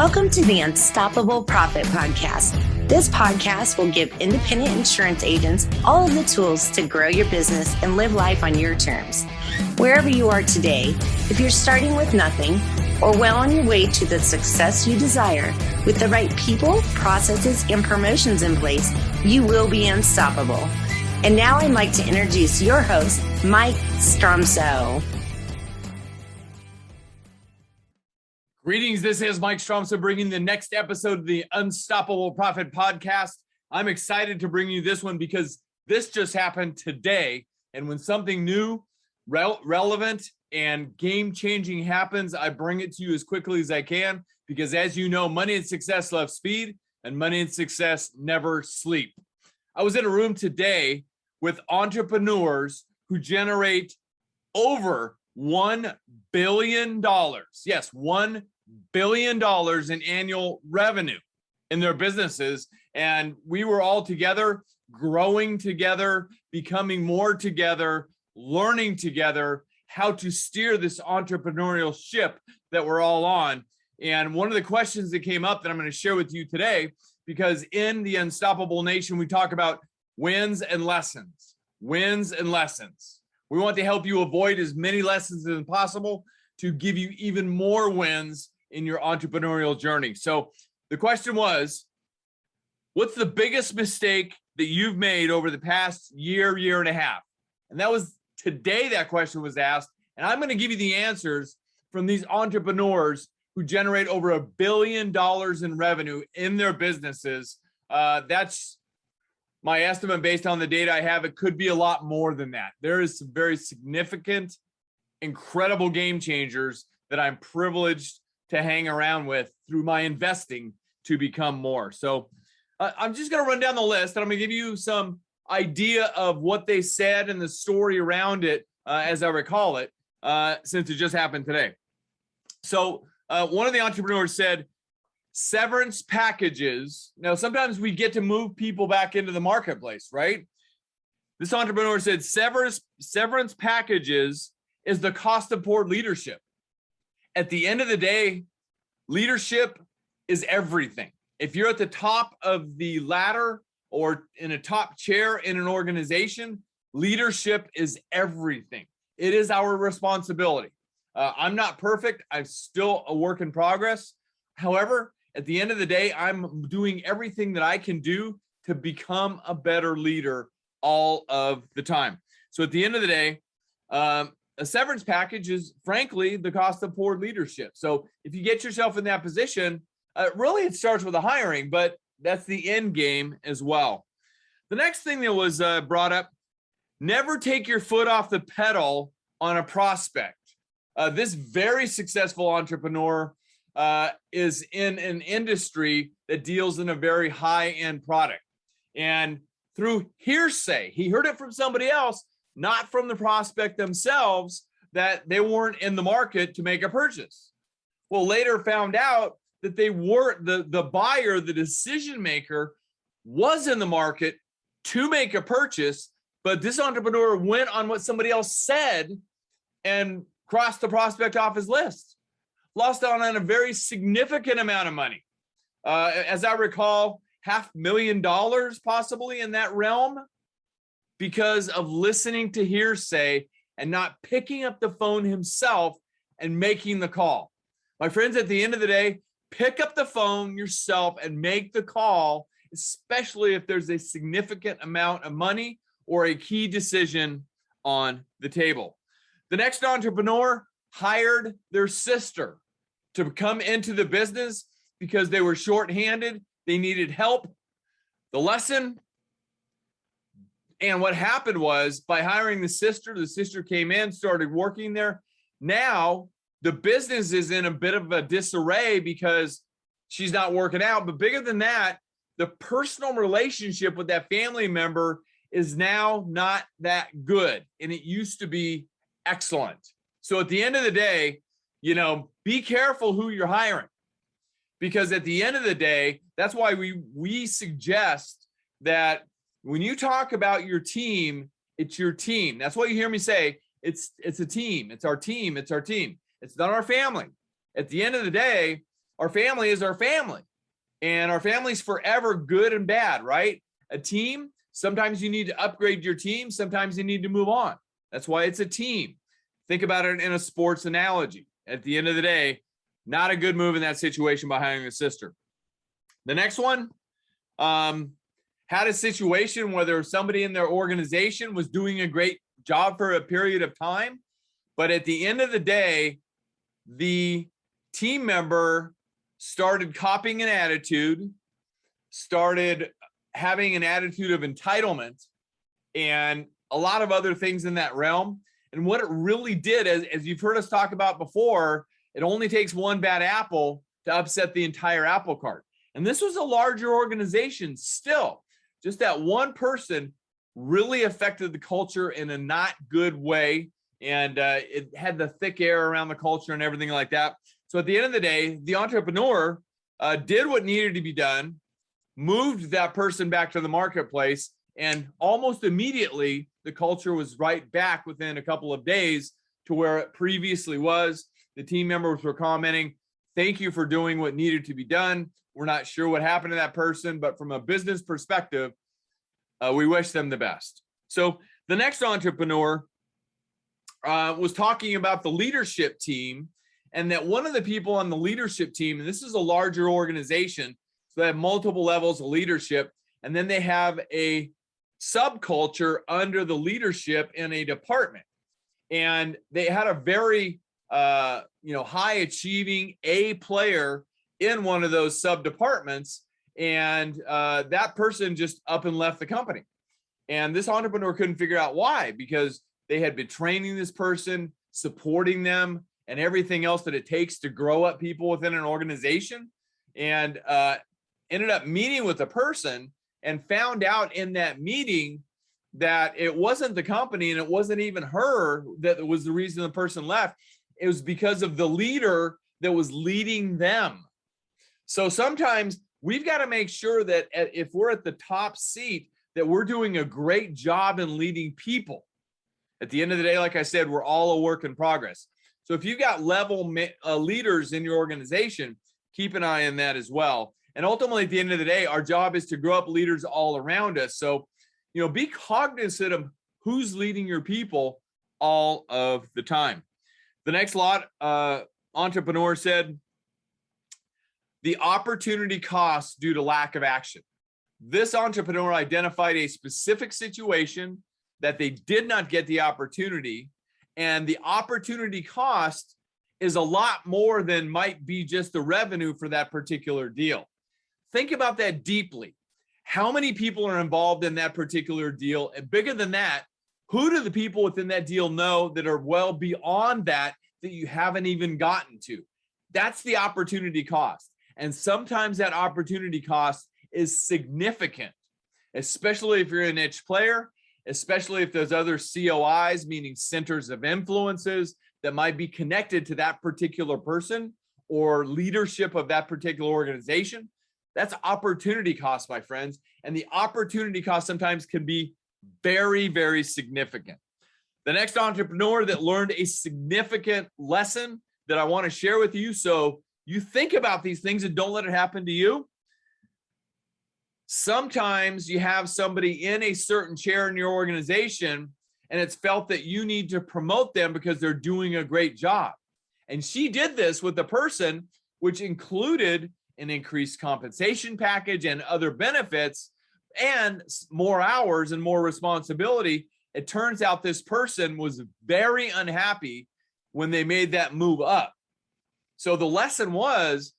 Welcome to the Unstoppable Profit Podcast. This podcast will give independent insurance agents all of the tools to grow your business and live life on your terms. Wherever you are today, if you're starting with nothing or well on your way to the success you desire, with the right people, processes, and promotions in place, you will be unstoppable. And now I'd like to introduce your host, Mike Stromsoe. Greetings, this is Mike Stromsoe bringing the next episode of the Unstoppable Profit Podcast. I'm excited to bring you this one because this just happened today. And when something new, relevant, and game-changing happens, I bring it to you as quickly as I can because as you know, money and success love speed and money and success never sleep. I was in a room today with entrepreneurs who generate over $1 billion. Yes, $1 billion in annual revenue in their businesses. And we were all together, growing together, becoming more together, learning together how to steer this entrepreneurial ship that we're all on. And one of the questions that came up that I'm going to share with you today, because in the Unstoppable Nation, we talk about wins and lessons, wins and lessons. We want to help you avoid as many lessons as possible to give you even more wins in your entrepreneurial journey. So the question was, what's the biggest mistake that you've made over the past year and a half? And that was today that question was asked. And I'm going to give you the answers from these entrepreneurs who generate over $1 billion in revenue in their businesses. That's my estimate based on the data I have. It could be a lot more than that. There is some very significant, incredible game changers that I'm privileged to hang around with through my investing to become more. So I'm just going to run down the list and I'm going to give you some idea of what they said and the story around it as I recall it, since it just happened today. So one of the entrepreneurs said, severance packages. Now, sometimes we get to move people back into the marketplace, right? This entrepreneur said severance packages is the cost of poor leadership. At the end of the day, leadership is everything. If you're at the top of the ladder or in a top chair in an organization, leadership is everything. It is our responsibility. I'm not perfect. I'm still a work in progress. However, at the end of the day, I'm doing everything that I can do to become a better leader all of the time. So at the end of the day, a severance package is frankly the cost of poor leadership. So if you get yourself in that position, really it starts with a hiring, but that's the end game as well. The next thing that was brought up, never take your foot off the pedal on a prospect. This very successful entrepreneur is in an industry that deals in a very high-end product. And through hearsay, he heard it from somebody else, not from the prospect themselves, that they weren't in the market to make a purchase. Well, later found out that they weren't, the buyer, the decision maker was in the market to make a purchase, but this entrepreneur went on what somebody else said and crossed the prospect off his list. Lost out on a very significant amount of money. As I recall, $500,000 possibly in that realm because of listening to hearsay and not picking up the phone himself and making the call. My friends, at the end of the day, pick up the phone yourself and make the call, especially if there's a significant amount of money or a key decision on the table. The next entrepreneur hired their sister to come into the business because they were shorthanded. They needed help. The lesson and what happened was by hiring the sister came in, started working there. Now the business is in a bit of a disarray because she's not working out. But bigger than that, the personal relationship with that family member is now not that good. And it used to be excellent. So at the end of the day, be careful who you're hiring, because at the end of the day, that's why we suggest that when you talk about your team, it's your team. That's what you hear me say. It's a team. It's our team. It's our team. It's not our family. At the end of the day, our family is our family, and our family's forever, good and bad, right? A team, sometimes you need to upgrade your team. Sometimes you need to move on. That's why it's a team. Think about it in a sports analogy. At the end of the day, not a good move in that situation by hiring a sister. The next one, had a situation where somebody in their organization was doing a great job for a period of time, but at the end of the day, the team member started copying an attitude, started having an attitude of entitlement, and a lot of other things in that realm. And what it really did, as you've heard us talk about before, it only takes one bad apple to upset the entire apple cart. And this was a larger organization still. Just that one person really affected the culture in a not good way. And it had the thick air around the culture and everything like that. So at the end of the day, the entrepreneur did what needed to be done, moved that person back to the marketplace, and almost immediately the culture was right back within a couple of days to where it previously was. The team members were commenting, "Thank you for doing what needed to be done. We're not sure what happened to that person, but from a business perspective, we wish them the best." So the next entrepreneur was talking about the leadership team, and that one of the people on the leadership team, and this is a larger organization, so they have multiple levels of leadership, and then they have a subculture under the leadership in a department. And they had a very high achieving A player in one of those sub departments, and that person just up and left the company. And this entrepreneur couldn't figure out why, because they had been training this person, supporting them, and everything else that it takes to grow up people within an organization, and ended up meeting with the person and found out in that meeting that it wasn't the company and it wasn't even her that was the reason the person left. It was because of the leader that was leading them. So sometimes we've got to make sure that if we're at the top seat, that we're doing a great job in leading people. At the end of the day, like I said, we're all a work in progress. So if you've got level leaders in your organization, keep an eye on that as well. And ultimately, at the end of the day, our job is to grow up leaders all around us. So, be cognizant of who's leading your people all of the time. The next entrepreneur said, the opportunity cost due to lack of action. This entrepreneur identified a specific situation that they did not get the opportunity, and the opportunity cost is a lot more than might be just the revenue for that particular deal. Think about that deeply. How many people are involved in that particular deal? And bigger than that, who do the people within that deal know that are well beyond that you haven't even gotten to? That's the opportunity cost. And sometimes that opportunity cost is significant, especially if you're a niche player, especially if there's other COIs, meaning centers of influences, that might be connected to that particular person or leadership of that particular organization. That's opportunity cost, my friends. And the opportunity cost sometimes can be very, very significant. The next entrepreneur that learned a significant lesson that I want to share with you, so you think about these things and don't let it happen to you. Sometimes you have somebody in a certain chair in your organization, and it's felt that you need to promote them because they're doing a great job. And she did this with the person, which included an increased compensation package and other benefits and more hours and more responsibility. It turns out this person was very unhappy when they made that move up. So the lesson was,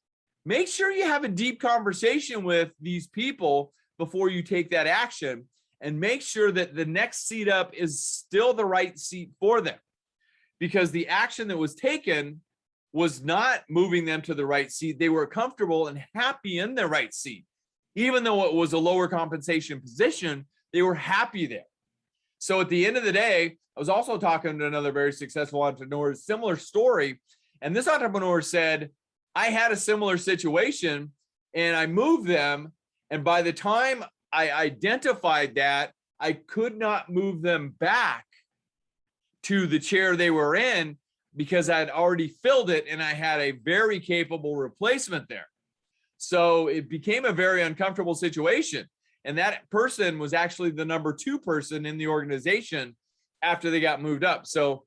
make sure you have a deep conversation with these people before you take that action, and make sure that the next seat up is still the right seat for them, because the action that was taken was not moving them to the right seat. They were comfortable and happy in their right seat. Even though it was a lower compensation position, they were happy there. So at the end of the day, I was also talking to another very successful entrepreneur, similar story. And this entrepreneur said, I had a similar situation and I moved them. And by the time I identified that, I could not move them back to the chair they were in. because I'd already filled it and I had a very capable replacement there. So it became a very uncomfortable situation. And that person was actually the number 2 person in the organization after they got moved up. So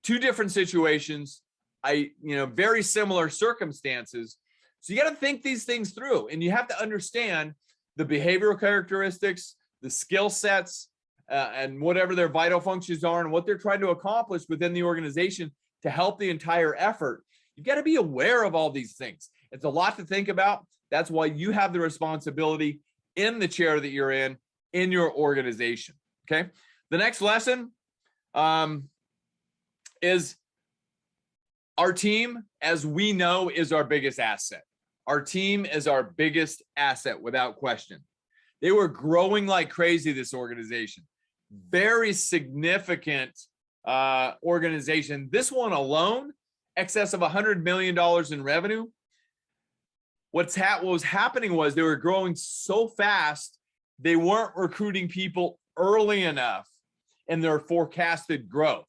2 different situations, very similar circumstances. So you got to think these things through, and you have to understand the behavioral characteristics, the skill sets, and whatever their vital functions are and what they're trying to accomplish within the organization to help the entire effort. You've got to be aware of all these things. It's a lot to think about. That's why you have the responsibility in the chair that you're in your organization. Okay. The next lesson is our team, as we know, is our biggest asset. Our team is our biggest asset without question. They were growing like crazy, this organization. Very significant organization. This one alone, excess of $100 million in revenue. What was happening was they were growing so fast, they weren't recruiting people early enough in their forecasted growth.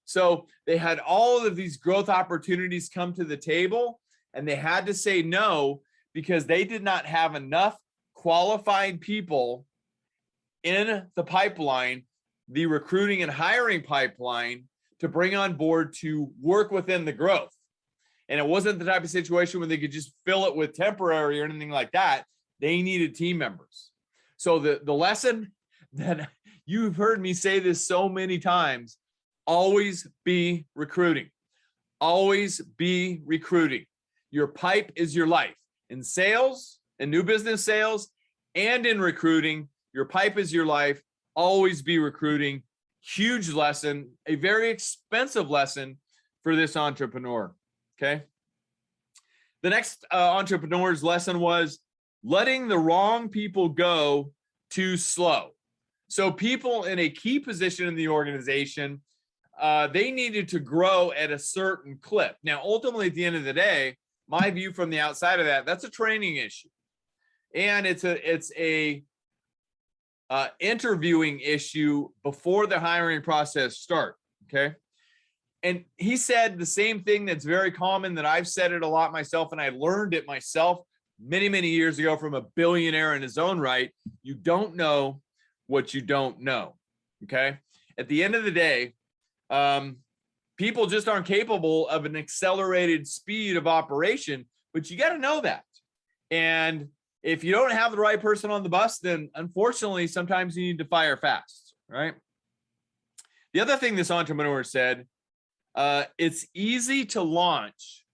So they had all of these growth opportunities come to the table, and they had to say no because they did not have enough qualified people in the pipeline, the recruiting and hiring pipeline, to bring on board to work within the growth. And it wasn't the type of situation where they could just fill it with temporary or anything like that. They needed team members. So the lesson that you've heard me say this so many times, always be recruiting. Always be recruiting. Your pipe is your life. In sales, in new business sales, and in recruiting, your pipe is your life. Always be recruiting. Huge lesson, a very expensive lesson for this entrepreneur. Okay. The next entrepreneur's lesson was letting the wrong people go too slow. So people in a key position in the organization, they needed to grow at a certain clip. Now, ultimately, at the end of the day, my view from the outside of that, that's a training issue. And it's a interviewing issue before the hiring process starts. Okay. And he said the same thing that's very common, that I've said it a lot myself, and I learned it myself many, many years ago from a billionaire in his own right. You don't know what you don't know. Okay. At the end of the day, people just aren't capable of an accelerated speed of operation, but you got to know that. And if you don't have the right person on the bus, then unfortunately, sometimes you need to fire fast, right? The other thing this entrepreneur said, it's easy to launch,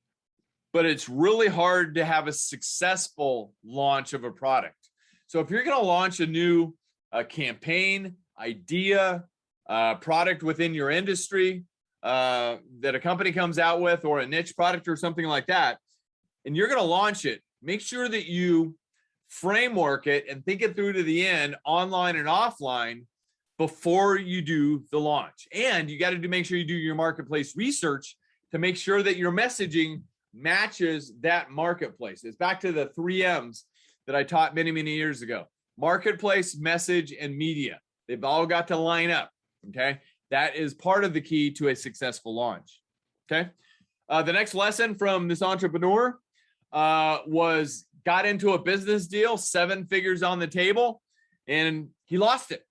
but it's really hard to have a successful launch of a product. So if you're going to launch a new campaign, idea, product within your industry that a company comes out with, or a niche product or something like that, and you're going to launch it, make sure that you framework it and think it through to the end, online and offline, before you do the launch. And you got to make sure you do your marketplace research to make sure that your messaging matches that marketplace. It's back to the 3 M's that I taught many, many years ago: marketplace, message, and media. They've all got to line up. Okay. That is part of the key to a successful launch. Okay. The next lesson from this entrepreneur was got into a business deal, 7 figures on the table, and he lost it.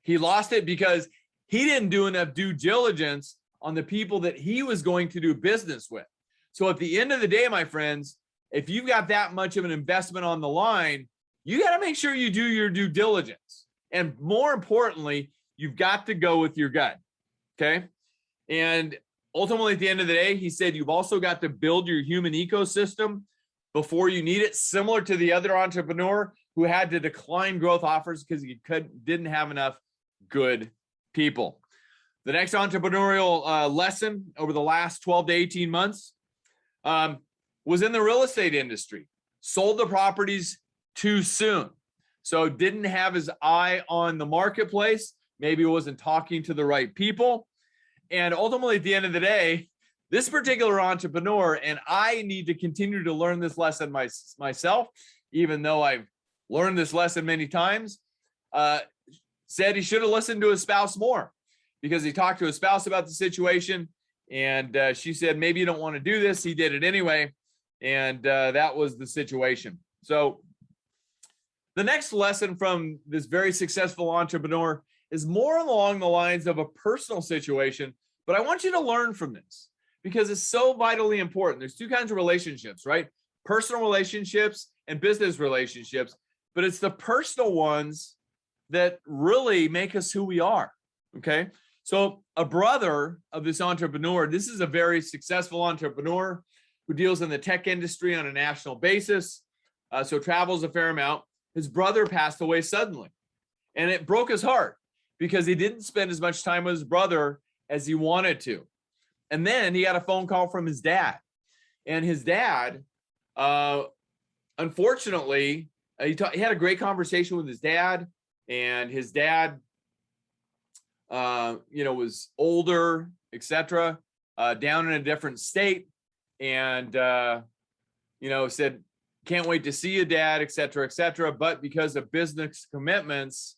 He lost it because he didn't do enough due diligence on the people that he was going to do business with. So at the end of the day, my friends, if you've got that much of an investment on the line, you got to make sure you do your due diligence. And more importantly, you've got to go with your gut. Okay. And ultimately, at the end of the day, he said, you've also got to build your human ecosystem before you need it, similar to the other entrepreneur who had to decline growth offers because he didn't have enough good people. The next entrepreneurial lesson over the last 12 to 18 months was in the real estate industry. Sold the properties too soon. So didn't have his eye on the marketplace. Maybe wasn't talking to the right people. And ultimately, at the end of the day, this particular entrepreneur, and I need to continue to learn this lesson myself, even though I've learned this lesson many times, said he should have listened to his spouse more, because he talked to his spouse about the situation. And she said, maybe you don't want to do this. He did it anyway. And that was the situation. So the next lesson from this very successful entrepreneur is more along the lines of a personal situation, but I want you to learn from this because it's so vitally important. There's two kinds of relationships, right? Personal relationships and business relationships, but it's the personal ones that really make us who we are, okay? So a brother of this entrepreneur, this is a very successful entrepreneur who deals in the tech industry on a national basis, so travels a fair amount. His brother passed away suddenly, and it broke his heart because he didn't spend as much time with his brother as he wanted to. And then he got a phone call from his dad, and his dad, unfortunately, he had a great conversation with his dad, and his dad, was older, etc., down in a different state, and said, can't wait to see you, Dad, etc., etc. But because of business commitments,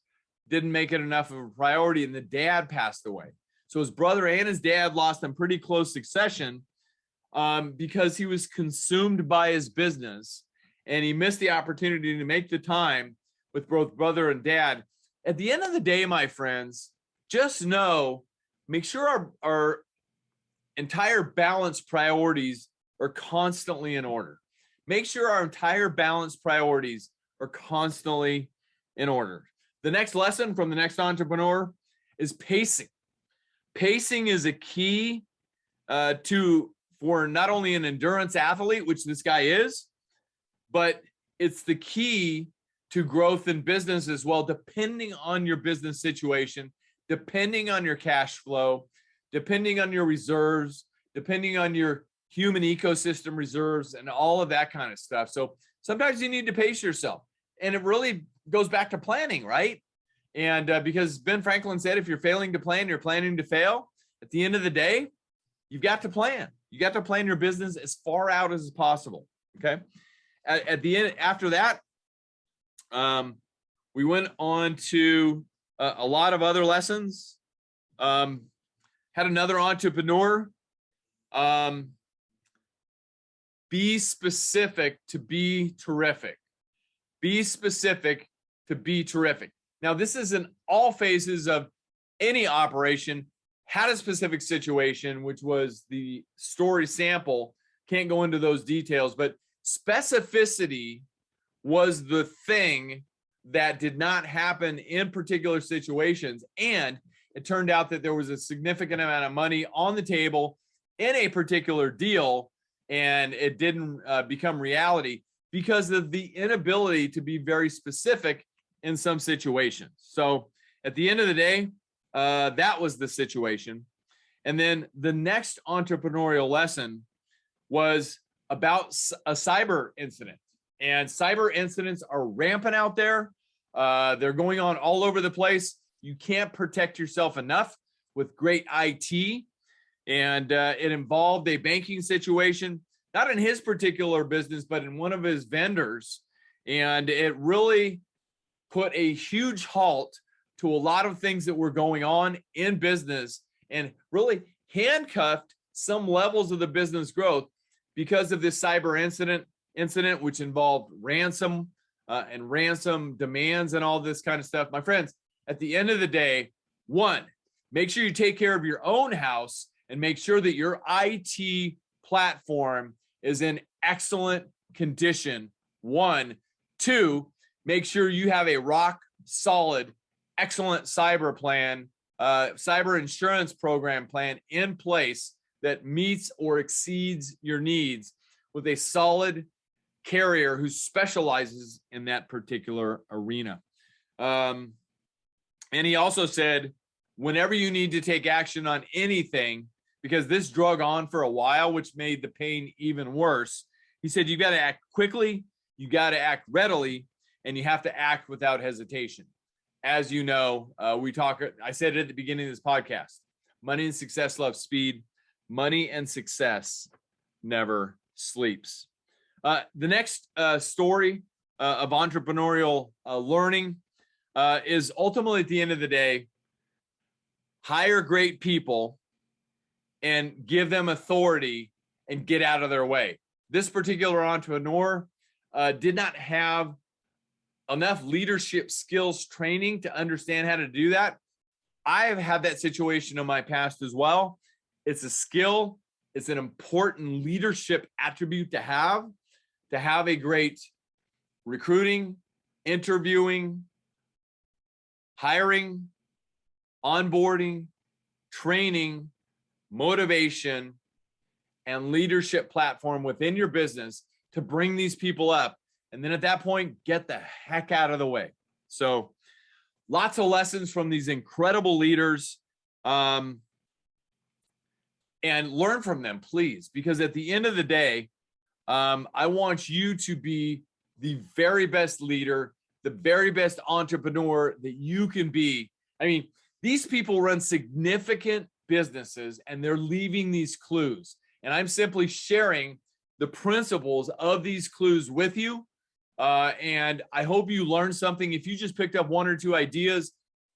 didn't make it enough of a priority, and the dad passed away. So his brother and his dad lost in pretty close succession because he was consumed by his business, and he missed the opportunity to make the time with both brother and dad. At the end of the day, my friends, just know, make sure our entire balanced priorities are constantly in order. Make sure our entire balanced priorities are constantly in order. The next lesson from the next entrepreneur is pacing. Pacing is a key for not only an endurance athlete, which this guy is, but it's the key to growth in business as well, depending on your business situation, depending on your cash flow, depending on your reserves, depending on your human ecosystem reserves and all of that kind of stuff. So sometimes you need to pace yourself, and it really goes back to planning, right? And because Ben Franklin said, if you're failing to plan, you're planning to fail. At the end of the day, you've got to plan. You got to plan your business as far out as possible. Okay. At the end, after that, we went on to a lot of other lessons. Had another entrepreneur. Be specific to be terrific. Be specific to be terrific. Now, this is in all phases of any operation. Had a specific situation, which was the story sample. Can't go into those details, but specificity was the thing that did not happen in particular situations. And it turned out that there was a significant amount of money on the table in a particular deal, and it didn't become reality because of the inability to be very specific in some situations. So at the end of the day, that was the situation. And then the next entrepreneurial lesson was about a cyber incident. And cyber incidents are rampant out there. They're going on all over the place. You can't protect yourself enough with great IT. And it involved a banking situation, not in his particular business, but in one of his vendors. And it really put a huge halt to a lot of things that were going on in business and really handcuffed some levels of the business growth because of this cyber incident, which involved ransom and ransom demands and all this kind of stuff. My friends, at the end of the day, one, make sure you take care of your own house and make sure that your IT platform is in excellent condition. One, two, make sure you have a rock solid, excellent cyber plan, cyber insurance program plan in place that meets or exceeds your needs with a solid carrier who specializes in that particular arena. And he also said, whenever you need to take action on anything, because this drug on for a while, which made the pain even worse, he said, you got to act quickly, you got to act readily, and you have to act without hesitation. As you know, I said it at the beginning of this podcast, money and success love speed. Money and success never sleeps. The next story of entrepreneurial learning is ultimately, at the end of the day, hire great people and give them authority and get out of their way. This particular entrepreneur did not have enough leadership skills training to understand how to do that. I have had that situation in my past as well. It's a skill. It's an important leadership attribute to have a great recruiting, interviewing, hiring, onboarding, training, motivation, and leadership platform within your business to bring these people up. And then at that point, get the heck out of the way. So lots of lessons from these incredible leaders. And learn from them, please, because at the end of the day, I want you to be the very best leader, the very best entrepreneur that you can be. I mean, these people run significant businesses and they're leaving these clues. And I'm simply sharing the principles of these clues with you. And I hope you learned something. If you just picked up one or two ideas,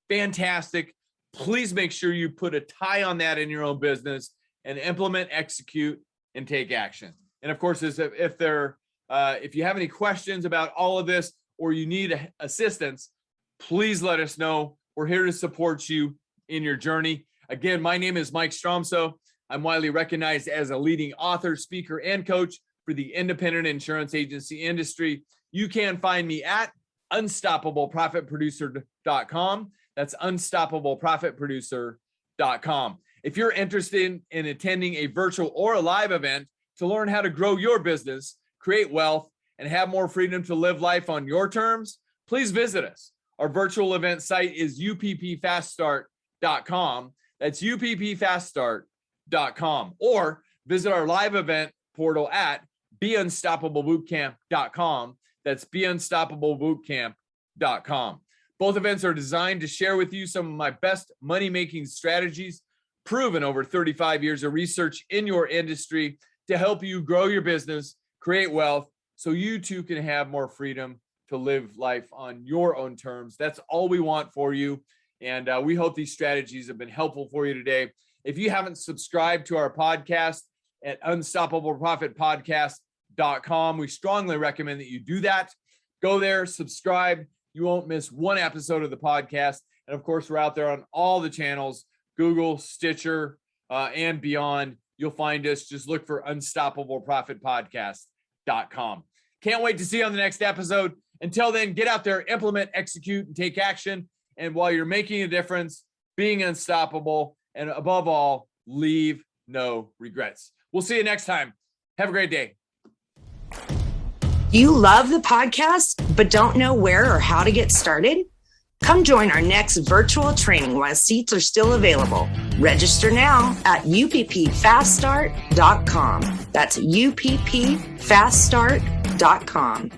fantastic. Please make sure you put a tie on that in your own business and implement, execute, and take action. And of course, if you have any questions about all of this or you need assistance, please let us know. We're here to support you in your journey. Again, my name is Mike Stromsoe. I'm widely recognized as a leading author, speaker, and coach for the independent insurance agency industry. You can find me at unstoppableprofitproducer.com. That's unstoppableprofitproducer.com. If you're interested in attending a virtual or a live event to learn how to grow your business, create wealth, and have more freedom to live life on your terms, please visit us. Our virtual event site is uppfaststart.com. That's uppfaststart.com. Or visit our live event portal at beunstoppablebootcamp.com. That's beunstoppablebootcamp.com. Both events are designed to share with you some of my best money-making strategies, proven over 35 years of research in your industry, to help you grow your business, create wealth, so you too can have more freedom to live life on your own terms. That's all we want for you. And we hope these strategies have been helpful for you today. If you haven't subscribed to our podcast at unstoppableprofitpodcast.com, we strongly recommend that you do that. Go there, subscribe. You won't miss one episode of the podcast. And of course, we're out there on all the channels, Google, Stitcher, and beyond. You'll find us. Just look for unstoppableprofitpodcast.com. Can't wait to see you on the next episode. Until then, get out there, implement, execute, and take action. And while you're making a difference, being unstoppable, and above all, leave no regrets. We'll see you next time. Have a great day. You love the podcast, but don't know where or how to get started? Come join our next virtual training while seats are still available. Register now at uppfaststart.com. That's uppfaststart.com.